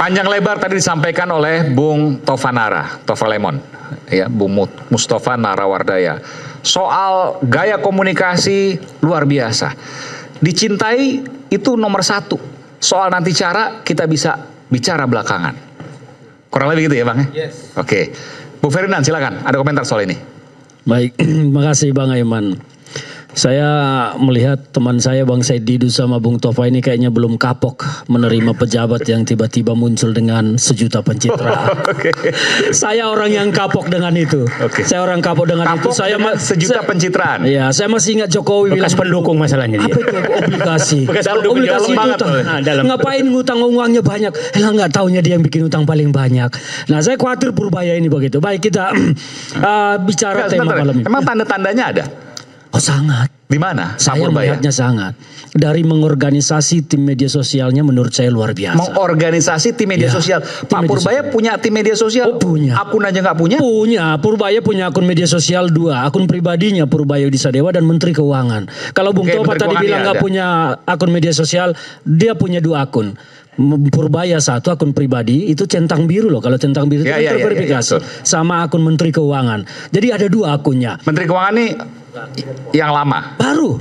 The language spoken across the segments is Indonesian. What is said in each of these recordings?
Panjang lebar tadi disampaikan oleh Bung Tova Lemon, ya, Bung Mustafa Narawardaya. Soal gaya komunikasi luar biasa. Dicintai itu nomor satu. Soal nanti cara kita bisa bicara belakangan. Kurang lebih gitu ya Bang? Yes. Oke. Bu Ferdinand silakan, ada komentar soal ini. Baik, makasih Bang Aiman. Saya melihat teman saya Bang Said Didu sama Bung Tova ini kayaknya belum kapok menerima pejabat yang tiba-tiba muncul dengan 1 juta pencitraan. Oke. Saya orang yang kapok dengan itu. Oke. Saya orang kapok dengan itu. Saya 1 juta pencitraan. Iya, saya masih ingat Jokowi bilang pendukung masalahnya dia. apa itu obligasi? Obligasi itu banget, utang. dalam. Ngapain ngutang uangnya banyak? Elah nggak taunya dia yang bikin utang paling banyak. Nah, saya khawatir Purbaya ini begitu. Baik, kita bicara tema malam ini. Emang tanda-tandanya ada? Oh sangat. Di mana? Saya melihatnya sangat. Dari mengorganisasi tim media sosialnya menurut saya luar biasa. Mengorganisasi tim media Ya, sosial. tim Pak media Purbaya sosial. punya tim media sosial? Oh, punya. Akun aja nggak punya? Punya. Purbaya punya akun media sosial 2. Akun pribadinya Purbaya Disadewa dan Menteri Keuangan. Kalau Bung Oke, Tova Menteri tadi Keuangan bilang ya nggak ada. punya akun media sosial, dia punya 2 akun. Purbaya 1 akun pribadi itu centang biru loh. Kalau centang biru itu Ya, kan ya, terverifikasi. Sama akun Menteri Keuangan. Jadi ada 2 akunnya. Menteri Keuangan nih yang lama. Baru.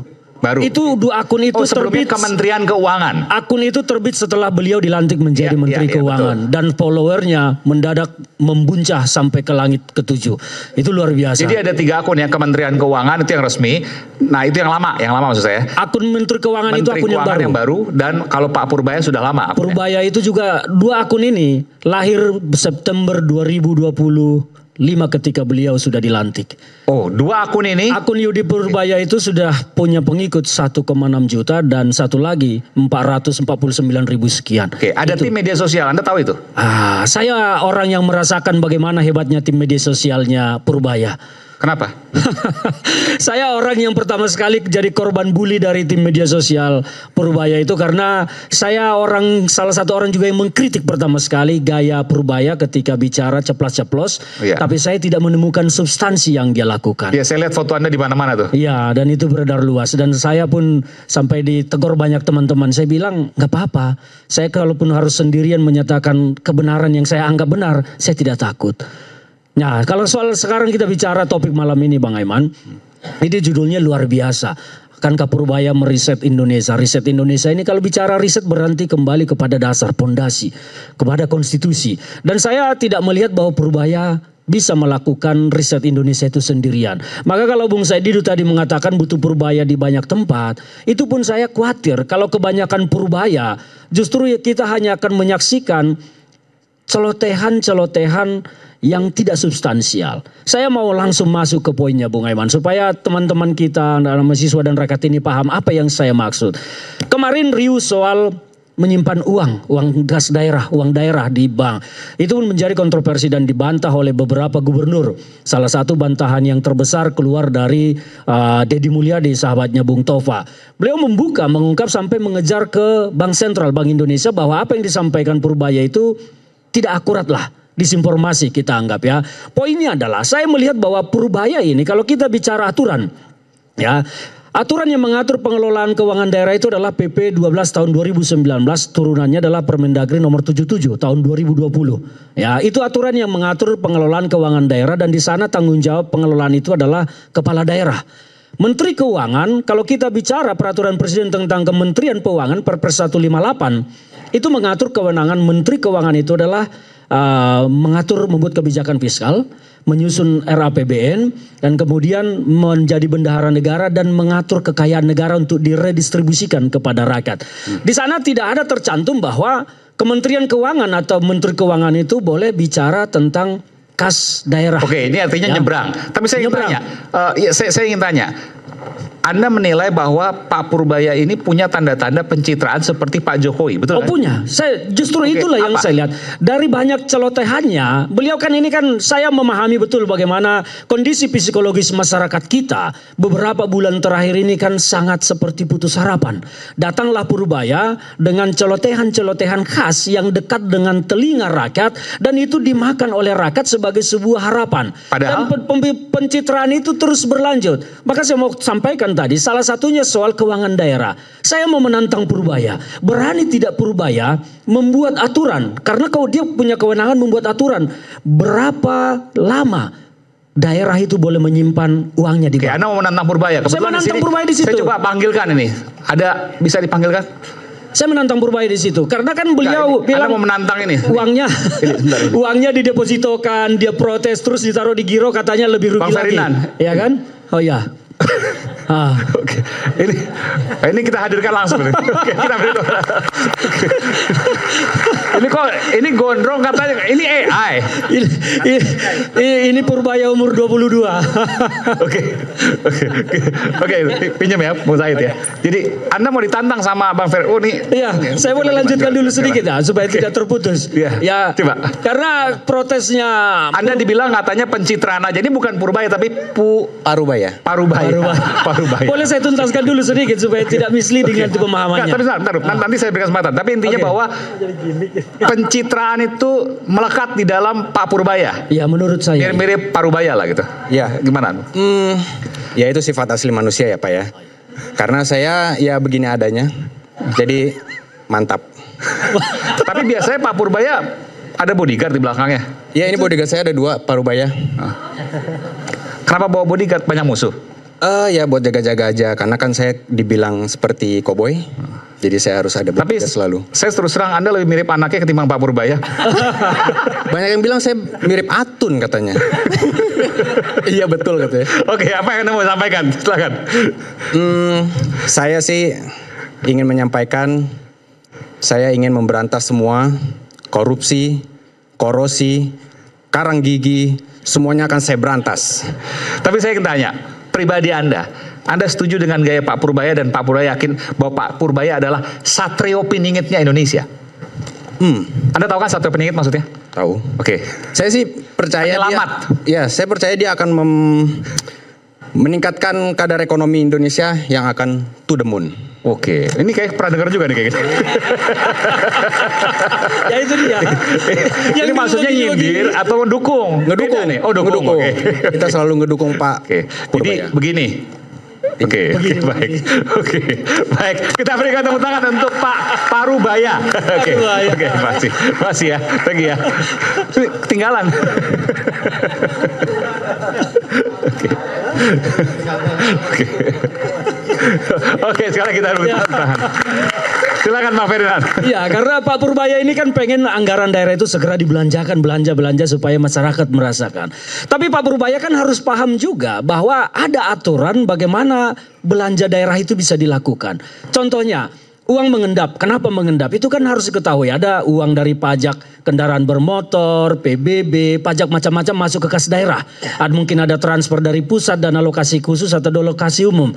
Itu 2 akun itu sebelumnya terbit. Kementerian Keuangan. Akun itu terbit setelah beliau dilantik menjadi Ya, Menteri ya, Keuangan. Dan followernya mendadak membuncah sampai ke langit ke-7. Itu luar biasa. Jadi ada 3 akun ya, Kementerian Keuangan itu yang resmi. Nah itu yang lama maksud saya. Akun Menteri Keuangan itu Menteri akun Keuangan yang baru. Dan kalau Pak Purbaya sudah lama akunnya. Purbaya itu juga 2 akun ini lahir September 2025 ketika beliau sudah dilantik. Oh, 2 akun ini. Akun Yudi Purbaya itu sudah punya pengikut 1,6 juta dan satu lagi 449.000 sekian. Oke, ada tim media sosial, Anda tahu itu? Saya orang yang merasakan bagaimana hebatnya tim media sosialnya Purbaya. Kenapa? Saya orang yang pertama sekali jadi korban bully dari tim media sosial Purbaya itu karena saya salah satu orang juga yang mengkritik pertama sekali gaya Purbaya ketika bicara ceplas-ceplos, Iya. tapi saya tidak menemukan substansi yang dia lakukan. Ya, saya lihat foto Anda di mana-mana tuh. Iya, dan itu beredar luas dan saya pun sampai ditegur banyak teman-teman. Saya bilang nggak apa-apa. Saya kalaupun harus sendirian menyatakan kebenaran yang saya anggap benar, saya tidak takut. Nah, kalau soal sekarang kita bicara topik malam ini Bang Aiman, ini judulnya luar biasa. Akankah Purbaya meriset Indonesia? Riset Indonesia ini kalau bicara riset berarti kembali kepada dasar pondasi, kepada konstitusi. Dan saya tidak melihat bahwa Purbaya bisa melakukan riset Indonesia itu sendirian. Maka kalau Bung Saididu tadi mengatakan butuh Purbaya di banyak tempat, itu pun saya khawatir kalau kebanyakan Purbaya justru kita hanya akan menyaksikan celotehan-celotehan yang tidak substansial. Saya mau langsung masuk ke poinnya Bung Aiman supaya teman-teman kita, mahasiswa dan rakyat ini paham apa yang saya maksud. Kemarin riuh soal menyimpan uang daerah di bank. Itu pun menjadi kontroversi dan dibantah oleh beberapa gubernur. Salah satu bantahan yang terbesar keluar dari Deddy Mulyadi, sahabatnya Bung Tova. Beliau mengungkap sampai mengejar ke Bank Sentral, Bank Indonesia bahwa apa yang disampaikan Purbaya itu tidak akurat lah. Disinformasi kita anggap ya. Poinnya adalah saya melihat bahwa Purbaya ini kalau kita bicara aturan ya, aturan yang mengatur pengelolaan keuangan daerah itu adalah PP 12 tahun 2019, turunannya adalah Permendagri nomor 77 tahun 2020. Ya, itu aturan yang mengatur pengelolaan keuangan daerah dan di sana tanggung jawab pengelolaan itu adalah kepala daerah. Menteri Keuangan, kalau kita bicara peraturan Presiden tentang Kementerian Keuangan Perpres 158, itu mengatur kewenangan Menteri Keuangan itu adalah mengatur membuat kebijakan fiskal, menyusun RAPBN, dan kemudian menjadi bendahara negara dan mengatur kekayaan negara untuk diredistribusikan kepada rakyat. Di sana tidak ada tercantum bahwa Kementerian Keuangan atau Menteri Keuangan itu boleh bicara tentang kas daerah. Oke, ini artinya ya. nyebrang. Tapi saya ingin Nyebrang. tanya, saya ingin tanya. Anda menilai bahwa Pak Purbaya ini punya tanda-tanda pencitraan seperti Pak Jokowi, betul kan? Punya. Saya justru Oke, itulah yang apa? saya lihat. Dari banyak celotehannya, beliau kan ini kan saya memahami betul bagaimana kondisi psikologis masyarakat kita beberapa bulan terakhir ini kan sangat seperti putus harapan. Datanglah Purbaya dengan celotehan-celotehan khas yang dekat dengan telinga rakyat dan itu dimakan oleh rakyat sebagai sebuah harapan. Padahal? Dan pencitraan itu terus berlanjut. Maka saya mau sampaikan tadi salah satunya soal keuangan daerah. Saya mau menantang Purbaya. Berani tidak Purbaya membuat aturan? Karena kalau dia punya kewenangan membuat aturan, berapa lama daerah itu boleh menyimpan uangnya di bank? Anda mau menantang Purbaya. Saya menantang Purbaya di situ. Saya coba panggilkan ini. Ada bisa dipanggilkan? Saya menantang Purbaya di situ karena kan beliau bilang Anda mau menantang ini. Uangnya uangnya didepositokan, dia protes terus ditaruh di giro katanya lebih rugi Bang lagi. Ferdinand. Ya kan? Oh ya. Oke. Ini kita hadirkan langsung. Oke, kita beritahu. Ini gondrong katanya ini AI. Ini Purbaya umur 22. Oke, pinjam ya, Bung Said ya. Jadi Anda mau ditantang sama Bang Fer. Oh nih. Iya, saya boleh lanjutkan dulu sedikit ya supaya tidak terputus. Ya, coba. Karena protesnya Anda dibilang katanya pencitraan aja. Ini bukan Purbaya tapi Parubaya. Parubaya. Boleh saya tuntaskan dulu sedikit supaya tidak misleading nanti pemahamannya. Nanti saya berikan kesempatan. Tapi intinya bahwa pencitraan itu melekat di dalam Pak Purbaya. Ya menurut saya. Mirip Parubaya lah gitu. Ya. Gimana? Ya itu sifat asli manusia ya Pak ya. Karena saya ya begini adanya. Jadi mantap. Tapi biasanya Pak Purbaya ada bodyguard di belakangnya. Ya ini bodyguard saya ada 2 Parubaya. Kenapa bawa bodyguard? Banyak musuh? Ya buat jaga-jaga aja. Karena kan saya dibilang seperti koboi. Jadi saya harus ada bodyguard selalu. Saya terus terang Anda lebih mirip anaknya ketimbang Pak Purbaya. Banyak yang bilang saya mirip Atun katanya. Iya betul katanya. Oke, apa yang Anda mau sampaikan? Silakan. Saya sih ingin menyampaikan, saya ingin memberantas semua korupsi, korosi, karang gigi, semuanya akan saya berantas. Tapi saya ingin tanya, pribadi Anda setuju dengan gaya Pak Purbaya dan Pak Purbaya yakin bahwa Pak Purbaya adalah satrio piningitnya Indonesia? Anda tahu kan satrio piningit maksudnya? Tahu. Oke. Saya sih percaya saya percaya dia akan meningkatkan kadar ekonomi Indonesia yang akan to the moon. Oke, ini kayak pernah dengar juga nih kayak gitu. Ya itu dia. Ini maksudnya nyindir atau mendukung? Ngedukung nih. Oh, dukung. Oke. Kita selalu ngedukung Pak. Oke. Jadi begini. Oke, baik. Kita berikan tepuk tangan untuk Pak Parubaya. Oke, masih ya, lagi ya. Ketinggalan. Oke, sekarang kita tepuk tangan. Silakan Pak Ferdinand. Iya, karena Pak Purbaya ini kan pengen anggaran daerah itu segera dibelanjakan, belanja supaya masyarakat merasakan. Tapi Pak Purbaya kan harus paham juga bahwa ada aturan bagaimana belanja daerah itu bisa dilakukan. Contohnya, uang mengendap. Kenapa mengendap? Itu kan harus diketahui. Ada uang dari pajak kendaraan bermotor, PBB, pajak macam-macam masuk ke kas daerah. Mungkin ada transfer dari pusat dan alokasi khusus atau alokasi umum.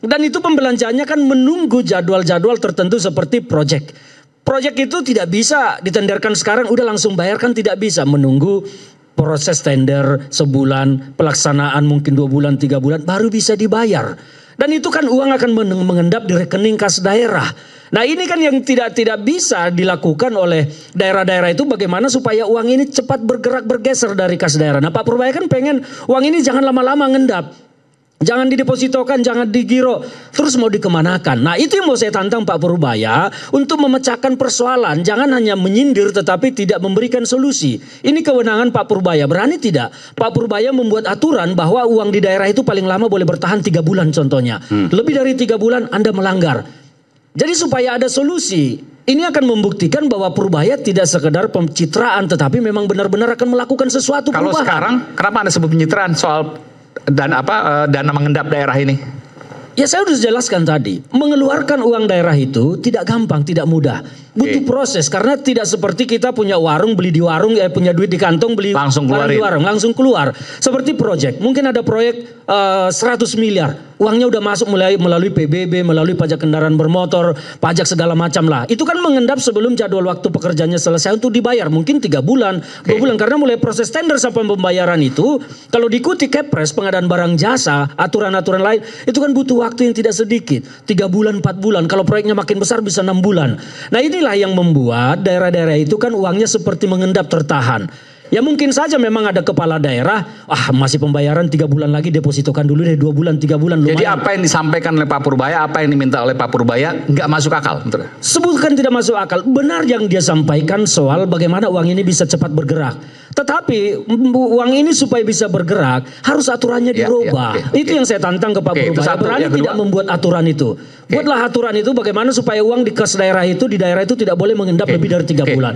Dan itu pembelanjaannya kan menunggu jadwal-jadwal tertentu seperti proyek. Proyek itu tidak bisa ditenderkan sekarang udah langsung bayar kan tidak bisa. Menunggu proses tender sebulan, pelaksanaan mungkin 2 bulan, 3 bulan baru bisa dibayar. Dan itu kan uang akan mengendap di rekening kas daerah. Nah ini kan yang tidak bisa dilakukan oleh daerah-daerah itu bagaimana supaya uang ini cepat bergeser dari kas daerah. Nah Pak Purbaya kan pengen uang ini jangan lama-lama ngendap. Jangan didepositokan, jangan digiro, terus mau dikemanakan. Nah itu yang mau saya tantang Pak Purbaya untuk memecahkan persoalan. Jangan hanya menyindir tetapi tidak memberikan solusi. Ini kewenangan Pak Purbaya, berani tidak? Pak Purbaya membuat aturan bahwa uang di daerah itu paling lama boleh bertahan 3 bulan contohnya. Lebih dari 3 bulan Anda melanggar. Jadi supaya ada solusi. Ini akan membuktikan bahwa Purbaya tidak sekedar pencitraan tetapi memang benar-benar akan melakukan sesuatu perubahan. Kalau sekarang kenapa Anda sebut pencitraan soal dana mengendap daerah ini? Ya saya sudah jelaskan tadi, mengeluarkan uang daerah itu tidak gampang, tidak mudah. Butuh proses karena tidak seperti kita punya warung, beli di warung, punya duit di kantong, beli langsung di warung, langsung keluar. Seperti proyek, mungkin ada proyek 100 miliar, uangnya udah masuk melalui PBB, melalui pajak kendaraan bermotor, pajak segala macam lah. Itu kan mengendap sebelum jadwal waktu pekerjaannya selesai untuk dibayar, mungkin 3 bulan, 2 bulan. Karena mulai proses tender sampai pembayaran itu, kalau diikuti Kepres, pengadaan barang jasa, aturan-aturan lain, itu kan butuh waktu yang tidak sedikit. 3 bulan, 4 bulan, kalau proyeknya makin besar bisa 6 bulan. Nah inilah yang membuat daerah-daerah itu kan uangnya seperti mengendap tertahan. Ya mungkin saja memang ada kepala daerah, masih pembayaran 3 bulan lagi, depositokan dulu deh 2 bulan, 3 bulan lumayan. Jadi apa yang disampaikan oleh Pak Purbaya, apa yang diminta oleh Pak Purbaya nggak masuk akal, betul? Sebutkan tidak masuk akal. Benar yang dia sampaikan soal bagaimana uang ini bisa cepat bergerak. Tetapi uang ini supaya bisa bergerak harus aturannya dirubah. Itu yang saya tantang ke Pak Purbaya. Berani tidak membuat aturan itu. Buatlah aturan itu bagaimana supaya uang di kas daerah itu di daerah itu tidak boleh mengendap lebih dari 3 bulan.